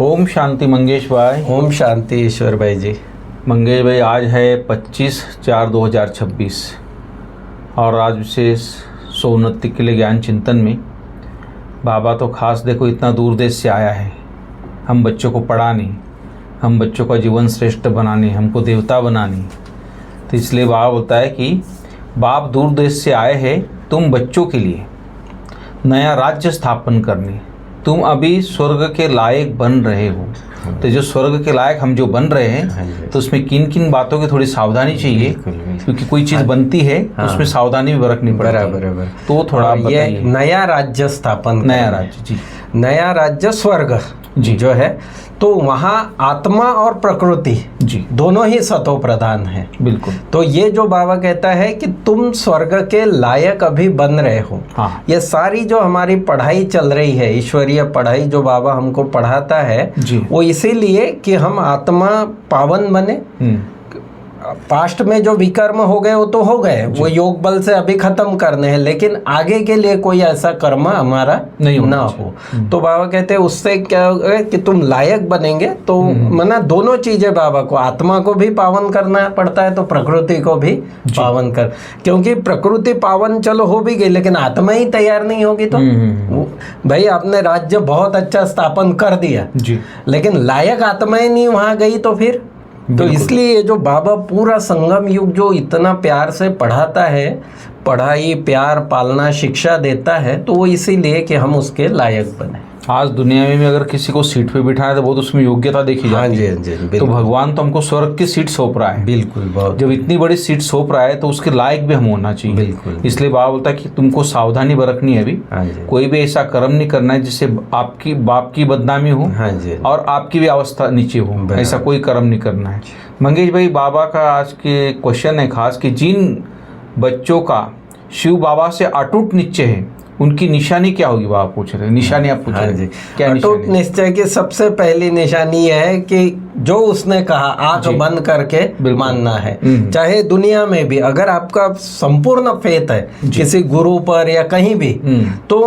ओम शांति मंगेश भाई। ओम शांति ईश्वर भाई जी। मंगेश भाई, आज है 25/4/2026 और आज विशेष सोन्नति के लिए ज्ञान चिंतन में बाबा तो खास देखो इतना दूर देश से आया है। हम बच्चों को पढ़ाने, हम बच्चों का जीवन श्रेष्ठ बनाने, हमको देवता बनाने, तो इसलिए बाबा बोलता है कि बाप दूर देश से आए हैं तुम बच्चों के लिए नया राज्य स्थापन करने। तुम अभी स्वर्ग के लायक बन रहे हो। तो जो स्वर्ग के लायक हम जो बन रहे हैं तो उसमें किन किन बातों की थोड़ी सावधानी चाहिए, क्योंकि कोई चीज़ बनती है तो उसमें सावधानी भी बरतनी पड़ती है। बराबर। तो थोड़ा ये नया राज्य स्थापन, नया राज्य जी, नया राज्य स्वर्ग जी जो है, तो वहाँ आत्मा और प्रकृति जी दोनों ही सतो प्रधान है। बिल्कुल। तो ये जो बाबा कहता है कि तुम स्वर्ग के लायक अभी बन रहे हो। हाँ। ये सारी जो हमारी पढ़ाई चल रही है, ईश्वरीय पढ़ाई जो बाबा हमको पढ़ाता है जी, वो इसीलिए कि हम आत्मा पावन बने। पास्ट में जो विकर्म हो गए वो तो हो गए, वो योग बल से अभी खत्म करने हैं, लेकिन आगे के लिए कोई ऐसा कर्म हमारा नहीं ना हो। तो बाबा कहते हैं उससे क्या होगा कि तुम लायक बनेंगे। तो मना दोनों चीजें बाबा को, आत्मा को भी पावन करना पड़ता है तो प्रकृति को भी पावन कर, क्योंकि प्रकृति पावन चलो हो भी गई लेकिन आत्मा ही तैयार नहीं होगी तो भाई आपने राज्य बहुत अच्छा स्थापन कर दिया जी, लेकिन लायक आत्मा ही नहीं वहां गई तो फिर तो इसलिए जो बाबा पूरा संगम युग जो इतना प्यार से पढ़ाता है, पढ़ाई प्यार पालना शिक्षा देता है, तो वो इसीलिए कि हम उसके लायक बने। आज दुनिया में भी अगर किसी को सीट पे बिठाना है तो बहुत उसमें योग्यता देखी जाती है। तो भगवान तो हमको स्वर्ग की सीट सौंप रहा है। बिल्कुल। बहुत जब इतनी बड़ी सीट सौंप रहा है तो उसके लायक भी हम होना चाहिए। बिल्कुल। इसलिए बाबा बोलता है कि तुमको सावधानी बरतनी है अभी। कोई भी ऐसा कर्म नहीं करना है जिससे आपकी बाप की बदनामी हो और आपकी भी अवस्था नीचे हो, ऐसा कोई कर्म नहीं करना है। मंगेश भाई, बाबा का आज के क्वेश्चन है खास कि जिन बच्चों का शिव बाबा से अटूट निश्चय है उनकी निशानी क्या होगी? बाबा पूछ रहे हैं, निशानी आप पूछ रहे हैं। क्या अटूट निश्चय की सबसे पहली निशानी यह है कि जो उसने कहा आंख बंद करके मानना है। चाहे दुनिया में भी अगर आपका संपूर्ण फेथ है किसी गुरु पर या कहीं भी, तो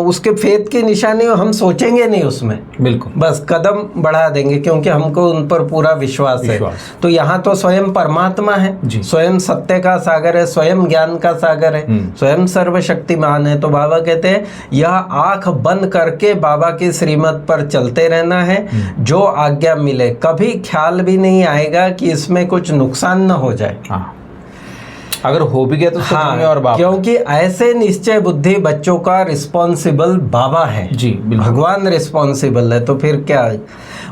उसके फेथ की निशानी हम सोचेंगे नहीं उसमें, बिल्कुल बस कदम बढ़ा देंगे क्योंकि हमको उन पर पूरा विश्वास है। तो यहाँ तो स्वयं परमात्मा है, स्वयं सत्य का सागर है, स्वयं ज्ञान का सागर है, स्वयं सर्वशक्तिमान है। तो बाबा कहते हैं यह आंख बंद करके बाबा की श्रीमत पर चलते रहना है। जो आज्ञा मिले कभी ख्याल भी नहीं आएगा कि इसमें कुछ नुकसान न हो जाए। अगर हो भी गया तो और बाबा, क्योंकि ऐसे निश्चय बुद्धि बच्चों का रिस्पॉन्सिबल बाबा है जी, भगवान रिस्पॉन्सिबल है। तो फिर क्या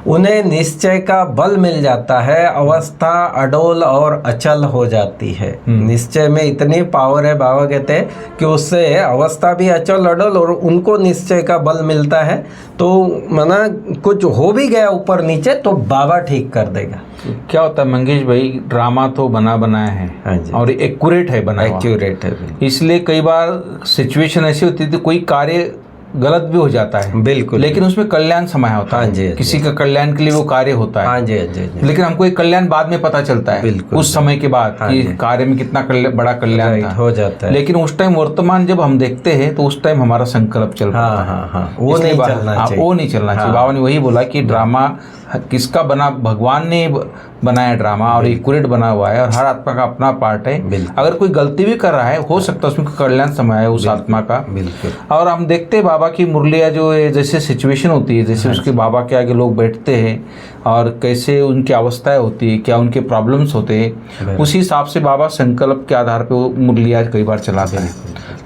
उन्हें निश्चय का बल मिल जाता है, अवस्था अडोल और अचल हो जाती है। निश्चय में इतनी पावर है, बाबा कहते हैं कि उससे अवस्था भी अचल अडोल और उनको निश्चय का बल मिलता है। तो मना कुछ हो भी गया ऊपर नीचे तो बाबा ठीक कर देगा। क्या होता है मंगेश भाई, ड्रामा तो बना बनाया है और एक्यूरेट है, बना एक्यूरेट है, इसलिए कई बार सिचुएशन ऐसी होती थी कोई कार्य गलत भी हो जाता है, बिल्कुल, लेकिन उसमें कल्याण समाया होता है। किसी का कल्याण के लिए वो कार्य होता है। लेकिन हमको एक कल्याण बाद में पता चलता है उस समय के बाद कि कार्य में कितना बड़ा कल्याण हो जाता है। लेकिन उस टाइम वर्तमान जब हम देखते हैं तो उस टाइम हमारा संकल्प चल रहा है, वो नहीं चलना चाहिए। बाबा ने वही बोला कि ड्रामा किसका बना, भगवान ने बनाया ड्रामा और एक्यूरेट बना हुआ है और हर आत्मा का अपना पार्ट है। अगर कोई गलती भी कर रहा है हो सकता है उसमें कल्याण समाया है उस आत्मा का। और हम देखते हैं बाबा की मुरलिया जो जैसे सिचुएशन होती है, जैसे उसके बाबा के आगे लोग बैठते हैं और कैसे उनकी अवस्थाएं होती है, क्या उनके प्रॉब्लम्स होते हैं, उसी हिसाब से बाबा संकल्प के आधार पर वो मुरलिया कई बार चलाते हैं।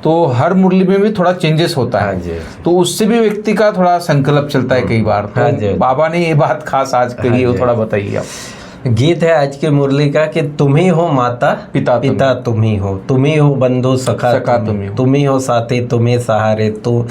तो हर मुरली में भी थोड़ा चेंजेस होता है, तो उससे भी व्यक्ति का थोड़ा संकल्प चलता है कई बार। तो बाबा ने ये बात खास आज कही है, वो थोड़ा बताइए आप। गीत है आज की मुरली का कि तुम ही हो माता पिता तुम ही हो बंधु सखा तुम ही हो साथी तुम ही सहारे, तो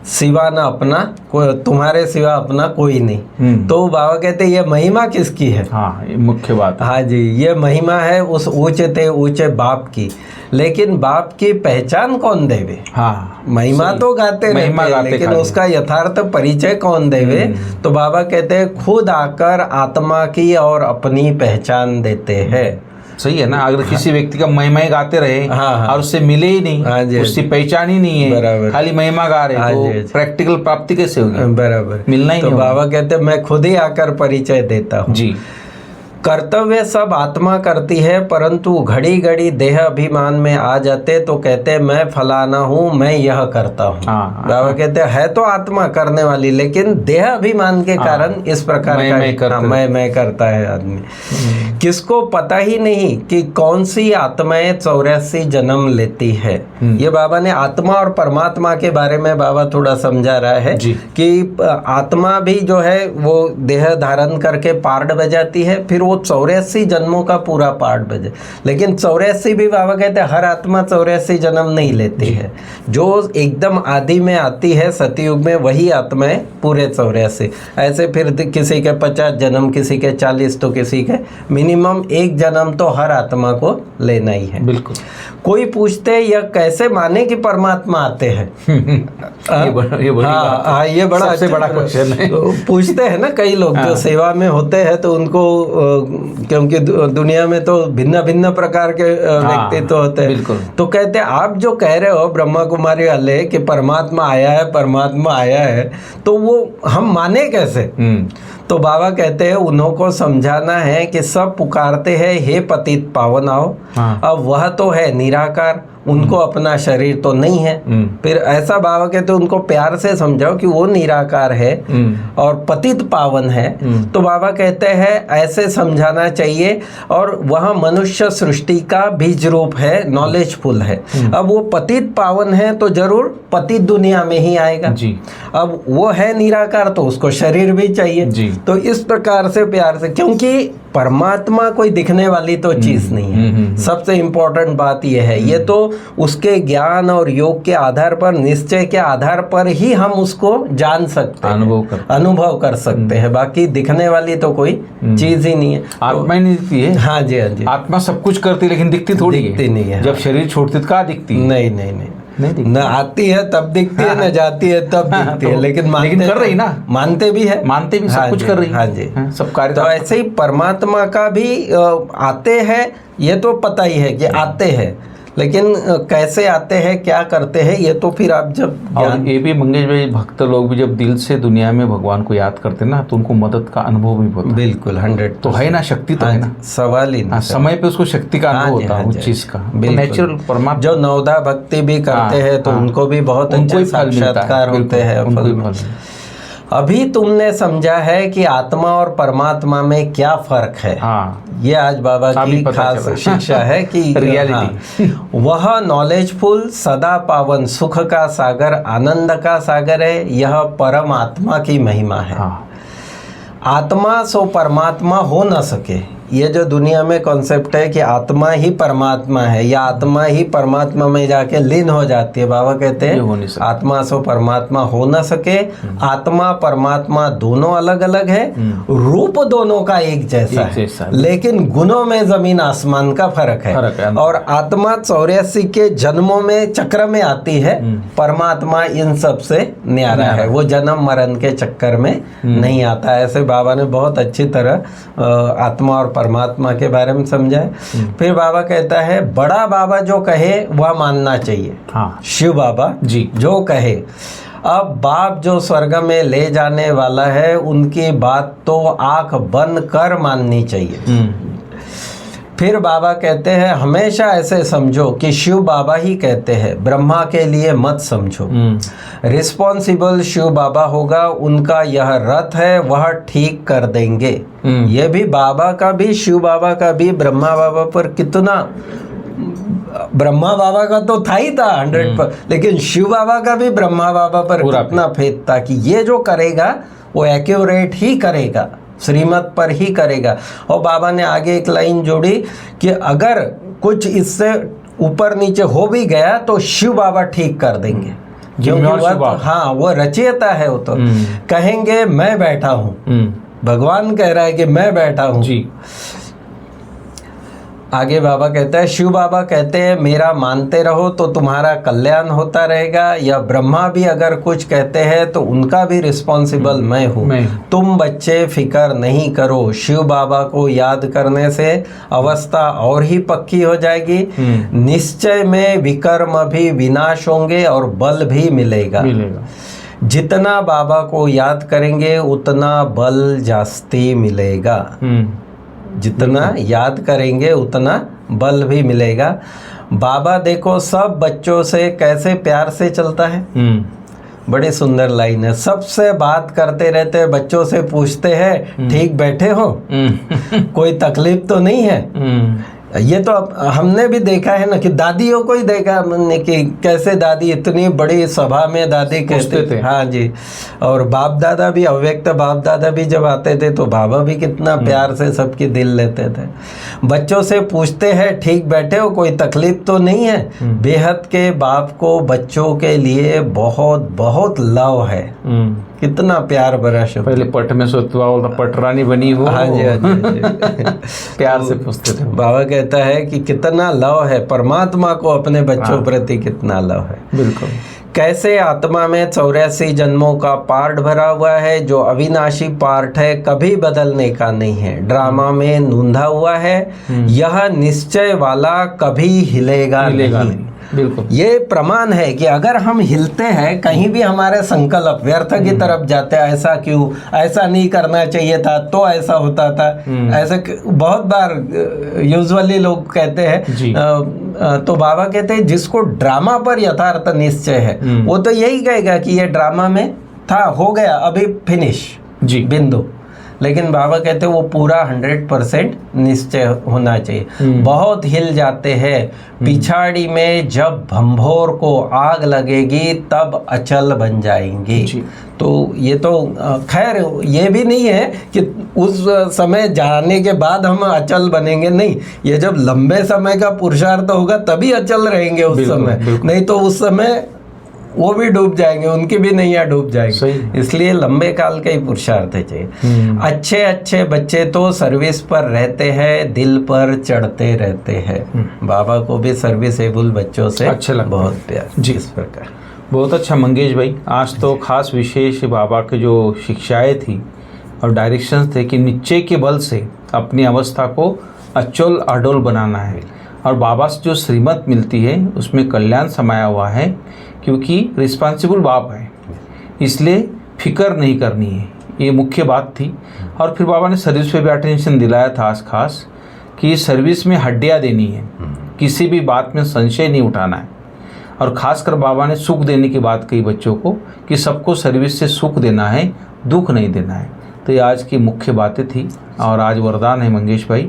सिवा ना अपना कोई, तुम्हारे सिवा अपना कोई नहीं। तो बाबा कहते ये महिमा किसकी है? हाँ, ये मुख्य बात। हाँ जी, ये महिमा है उस ऊंचे बाप की, लेकिन बाप की पहचान कौन देवे? हाँ, महिमा तो गाते रहते, लेकिन उसका यथार्थ परिचय कौन देवे? तो बाबा कहते हैं खुद आकर आत्मा की और अपनी पहचान देते हैं। सही है ना, अगर किसी व्यक्ति का महिमा ही गाते रहे और उससे मिले ही नहीं, उसकी पहचान ही नहीं है, खाली महिमा गा रहे, तो प्रैक्टिकल प्राप्ति कैसे होगी? बराबर, मिलना ही तो नहीं। बाबा कहते मैं खुद ही आकर परिचय देता हूँ जी। कर्तव्य सब आत्मा करती है, परंतु घड़ी घड़ी देह अभिमान में आ जाते तो कहते मैं फलाना हूँ, मैं यह करता हूँ। बाबा कहते है तो आत्मा करने वाली, लेकिन देह अभिमान के कारण इस प्रकार का मैं करता है आदमी। किसको पता ही नहीं कि कौन सी आत्माएं 84 जन्म लेती है। ये बाबा ने आत्मा और परमात्मा के बारे में बाबा थोड़ा समझा रहा है कि आत्मा भी जो है वो देह धारण करके पार्ट बजाती है, फिर वो 84 जन्मों का पूरा पार्ट बजे। लेकिन 84 भी बाबा कहते हैं हर आत्मा 84 जन्म नहीं लेती है। जो एकदम आदि में आती है सतयुग में, वही आत्माएं पूरे 84। ऐसे फिर किसी के 50 जन्म, किसी के 40, तो किसी के मिनिमम 1 जन्म तो हर आत्मा को लेना ही है। बिल्कुल। कोई पूछते यह कैसे माने कि परमात्मा आते हैं? ये बड़ा सबसे बड़ा क्वेश्चन है। पूछते हैं ना कई लोग जो सेवा में होते हैं, तो उनको क्योंकि दुनिया में तो भिन्न भिन्न प्रकार के व्यक्तित्व होते हैं, तो कहते हैं आप जो कह रहे हो ब्रह्मा कुमारी वाले कि परमात्मा आया है, परमात्मा आया है, तो वो हम माने कैसे? तो बाबा कहते हैं उन्हों को समझाना है कि सब पुकारते हैं हे पतित पावन आओ। अब वह तो है निराकार, उनको अपना शरीर तो नहीं है। फिर ऐसा बाबा कहते उनको प्यार से समझाओ कि वो निराकार है और पतित पावन है। तो बाबा कहते हैं ऐसे समझाना चाहिए, और वह मनुष्य सृष्टि का बीज रूप है, नॉलेजफुल है। अब वो पतित पावन है तो जरूर पतित दुनिया में ही आएगा जी। अब वो है निराकार तो उसको शरीर भी चाहिए जी। तो इस प्रकार से प्यार से, क्योंकि परमात्मा कोई दिखने वाली तो चीज नहीं है। सबसे इंपॉर्टेंट बात यह है, ये तो उसके ज्ञान और योग के आधार पर, निश्चय के आधार पर ही हम उसको जान सकते हैं, अनुभव कर सकते हैं। बाकी दिखने वाली तो कोई चीज ही नहीं है। आत्मा ही नहीं दिखती है। हाँ जी, हाँ जी। आत्मा सब कुछ करती है लेकिन दिखती थोड़ी दिखती नहीं है। जब शरीर छोड़ती तो कहाँ दिखती है? नहीं नहीं नहीं, न आती है तब दिखती है, न जाती है तब दिखती है, लेकिन कर रही ना, मानते भी है, मानते भी, सब कुछ कर रही है। हाँ जी, सब कार्य। तो ऐसे ही परमात्मा का भी आते हैं, ये तो पता ही है कि आते हैं, लेकिन कैसे आते हैं, क्या करते हैं, ये तो फिर आप जब और ये भी मंगेश भाई, भक्त लोग भी जब दिल से दुनिया में भगवान को याद करते ना, तो उनको मदद का अनुभव भी होता है। बिल्कुल 100 तो है ना, शक्ति तो है ना, सवाल ही नहीं। समय पे उसको शक्ति का अनुभव होता है उस चीज का, नेचुरल परमात्मा। जो नवदा भक्ति भी करते हैं तो उनको भी बहुत अच्छे साक्षात्कार होते हैं। अभी तुमने समझा है कि आत्मा और परमात्मा में क्या फर्क है। ये आज बाबा की खास शिक्षा है कि रियलिटी वह नॉलेजफुल, सदा पावन, सुख का सागर, आनंद का सागर है। यह परमात्मा की महिमा है। आत्मा सो परमात्मा हो न सके। ये जो दुनिया में कॉन्सेप्ट है कि आत्मा ही परमात्मा है या आत्मा ही परमात्मा में जाके लीन हो जाती है, बाबा कहते हैं आत्मा सो परमात्मा हो न सके। आत्मा परमात्मा दोनों अलग अलग है, रूप दोनों का एक जैसा है, लेकिन गुणों में जमीन आसमान का फर्क है। और आत्मा 84 के जन्मों में चक्र में आती है, परमात्मा इन सब से न्यारा है, वो जन्म मरण के चक्कर में नहीं आता। ऐसे बाबा ने बहुत अच्छी तरह आत्मा और परमात्मा के बारे में समझा है। फिर बाबा कहता है बड़ा बाबा जो कहे वह मानना चाहिए। शिव बाबा जी जो कहे। अब बाप जो स्वर्ग में ले जाने वाला है, उनकी बात तो आंख बंद कर माननी चाहिए। फिर बाबा कहते हैं हमेशा ऐसे समझो कि शिव बाबा ही कहते हैं, ब्रह्मा के लिए मत समझो। रिस्पॉन्सिबल शिव बाबा होगा, उनका यह रथ है, वह ठीक कर देंगे। ये भी बाबा का भी, शिव बाबा का भी ब्रह्मा बाबा पर कितना, ब्रह्मा बाबा का तो था ही था 100%, लेकिन शिव बाबा का भी ब्रह्मा बाबा पर कितना फेथ था कि ये जो करेगा वो एक्यूरेट ही करेगा, श्रीमत पर ही करेगा। और बाबा ने आगे एक लाइन जोड़ी कि अगर कुछ इससे ऊपर नीचे हो भी गया तो शिव बाबा ठीक कर देंगे, क्योंकि हाँ वो रचयिता है। वो तो कहेंगे मैं बैठा हूँ, भगवान कह रहा है कि मैं बैठा हूँ जी। आगे बाबा कहता है, शिव बाबा कहते हैं मेरा मानते रहो तो तुम्हारा कल्याण होता रहेगा, या ब्रह्मा भी अगर कुछ कहते हैं तो उनका भी रिस्पॉन्सिबल मैं हूँ। तुम बच्चे फिक्र नहीं करो, शिव बाबा को याद करने से अवस्था और ही पक्की हो जाएगी। निश्चय में विकर्म भी विनाश होंगे और बल भी मिलेगा। जितना बाबा को याद करेंगे उतना बल जास्ती मिलेगा। जितना याद करेंगे उतना बल भी मिलेगा। बाबा देखो सब बच्चों से कैसे प्यार से चलता है। बड़ी सुंदर लाइन है। सबसे बात करते रहते हैं, बच्चों से पूछते हैं ठीक बैठे हो, कोई तकलीफ तो नहीं है। ये तो हमने भी देखा है ना कि दादियों को ही देखा हमने कि कैसे दादी इतनी बड़ी सभा में दादी कहते थे। हाँ जी। और बाप दादा भी, अव्यक्त बाप दादा भी जब आते थे तो बाबा भी कितना प्यार से सबकी दिल लेते थे। बच्चों से पूछते हैं ठीक बैठे हो, कोई तकलीफ तो नहीं है। बेहद के बाप को बच्चों के लिए बहुत बहुत लव है। कितना प्यार भरा शब्द। पहले पट में सोचता बोलता पटरानी बनी हो। हाँ जी, हाँ जी। प्यार से पूछते थे। बाबा कहता है कि कितना लव है परमात्मा को अपने बच्चों प्रति, कितना लव है। बिल्कुल। कैसे आत्मा में 84 जन्मों का पार्ट भरा हुआ है, जो अविनाशी पार्ट है, कभी बदलने का नहीं है। ड्रामा में नूंधा हुआ है, यह निश्चय वाला कभी हिलेगा नहीं। बिल्कुल। ये प्रमाण है कि अगर हम हिलते हैं, कहीं भी हमारे संकल्प व्यर्थ की तरफ जाते हैं, ऐसा क्यों, ऐसा नहीं करना चाहिए था तो ऐसा होता था, ऐसे बहुत बार यूजुअली लोग कहते हैं। तो बाबा कहते हैं जिसको ड्रामा पर यथार्थ निश्चय है वो तो यही कहेगा कि ये ड्रामा में था, हो गया, अभी फिनिश जी, बिंदु। लेकिन बाबा कहते हैं वो पूरा 100% निश्चय होना चाहिए। बहुत हिल जाते हैं, पिछाड़ी में जब भंभोर को आग लगेगी तब अचल बन जाएंगे। तो ये तो खैर ये भी नहीं है कि उस समय जाने के बाद हम अचल बनेंगे, नहीं, ये जब लंबे समय का पुरुषार्थ होगा तभी अचल रहेंगे उस समय, नहीं तो उस समय वो भी डूब जाएंगे, उनकी भी नैया डूब जाएगी। इसलिए लंबे काल का ही पुरुषार्थ चाहिए। अच्छे अच्छे बच्चे तो सर्विस पर रहते हैं, दिल पर चढ़ते रहते हैं। बाबा को भी सर्विसेबल बच्चों से अच्छा लगा, बहुत प्यार जी। इस प्रकार बहुत अच्छा मंगेश भाई, आज तो खास विशेष बाबा के जो शिक्षाएं थी और डायरेक्शंस थे कि निश्चय के बल से अपनी अवस्था को अचल अडोल बनाना है। और बाबा से जो श्रीमत मिलती है उसमें कल्याण समाया हुआ है, क्योंकि रिस्पॉन्सिबल बाप है, इसलिए फिक्र नहीं करनी है, ये मुख्य बात थी। और फिर बाबा ने सर्विस पे भी अटेंशन दिलाया था खास कि सर्विस में हड्डियाँ देनी है, किसी भी बात में संशय नहीं उठाना है। और ख़ासकर बाबा ने सुख देने की बात कही बच्चों को कि सबको सर्विस से सुख देना है, दुख नहीं देना है। तो ये आज की मुख्य बातें थी। और आज वरदान है मंगेश भाई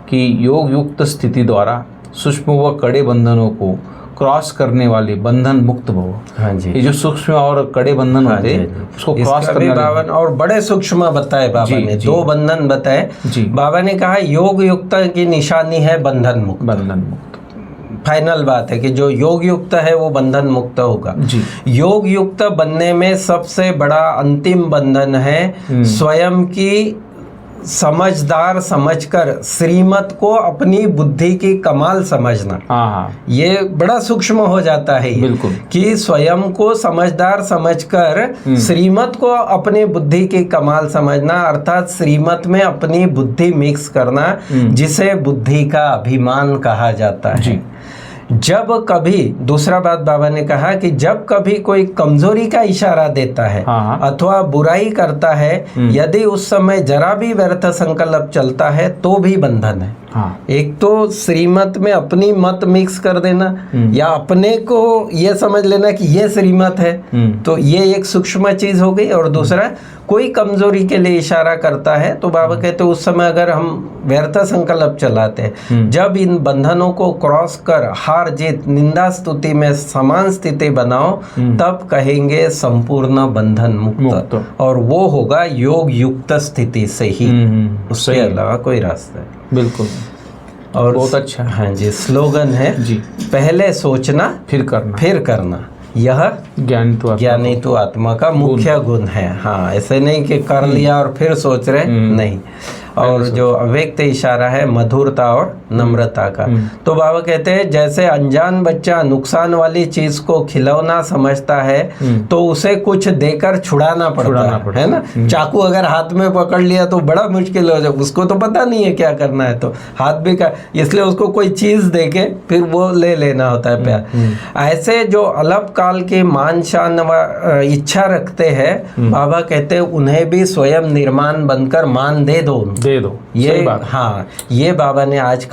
कि योग युक्त स्थिति द्वारा सूक्ष्म व कड़े बंधनों को क्रॉस करने वाले बंधन मुक्त भव। हाँ जी। ये जो सूक्ष्म और कड़े बंधन होते हैं उसको क्रॉस करने वाले, और बड़े सूक्ष्म बताए बाबा ने, 2 बंधन बताए जी। बाबा ने कहा योग युक्त की निशानी है बंधन मुक्त। बंधन मुक्त फाइनल बात है कि जो योग युक्त है वो बंधन मुक्त होगा जी। योग युक्त बनने में सबसे बड़ा अंतिम बंधन है स्वयं की समझदार समझकर श्रीमत को अपनी बुद्धि की कमाल समझना। ये बड़ा सूक्ष्म हो जाता है बिल्कुल, कि स्वयं को समझदार समझकर श्रीमत को अपनी बुद्धि की कमाल समझना, अर्थात श्रीमत में अपनी बुद्धि मिक्स करना, जिसे बुद्धि का अभिमान कहा जाता है जी। जब कभी, दूसरा बात बाबा ने कहा कि जब कभी कोई कमजोरी का इशारा देता है अथवा बुराई करता है, यदि उस समय जरा भी व्यर्थ संकल्प चलता है तो भी बंधन है। एक तो श्रीमत में अपनी मत मिक्स कर देना या अपने को ये समझ लेना कि ये श्रीमत है, तो ये एक सूक्ष्म चीज हो गई। और दूसरा, कोई कमजोरी के लिए इशारा करता है तो बाबा कहते उस समय अगर हम व्यर्थ संकल्प चलाते हैं, जब इन बंधनों को क्रॉस कर हार जीत निंदा स्तुति में समान स्थिति बनाओ, तब कहेंगे संपूर्ण बंधन मुक्त। और वो होगा योग युक्त स्थिति से ही, उससे अलावा कोई रास्ता है बिल्कुल। और बहुत अच्छा, हाँ जी, स्लोगन है जी, पहले सोचना फिर करना, फिर करना। यह ज्ञानी तो आत्मा का मुख्य गुण है। हाँ, ऐसे नहीं कि कर लिया और फिर सोच रहे, नहीं। और जो अव्यक्त इशारा है मधुरता और नम्रता का। तो बाबा कहते हैं जैसे अनजान बच्चा नुकसान वाली चीज को खिलौना समझता है तो उसे कुछ देकर छुड़ाना पड़ता है ना। चाकू अगर हाथ में पकड़ लिया तो बड़ा मुश्किल हो जाए, उसको तो पता नहीं है क्या करना है, तो हाथ भी का, इसलिए उसको कोई चीज देके फिर वो ले लेना होता है प्यार। ऐसे जो अल्प काल की मान शान व इच्छा रखते हैं, बाबा कहते हैं उन्हें भी स्वयं निर्माण बनकर मान दे दो। ये बात। हाँ, ये बाबा ने आज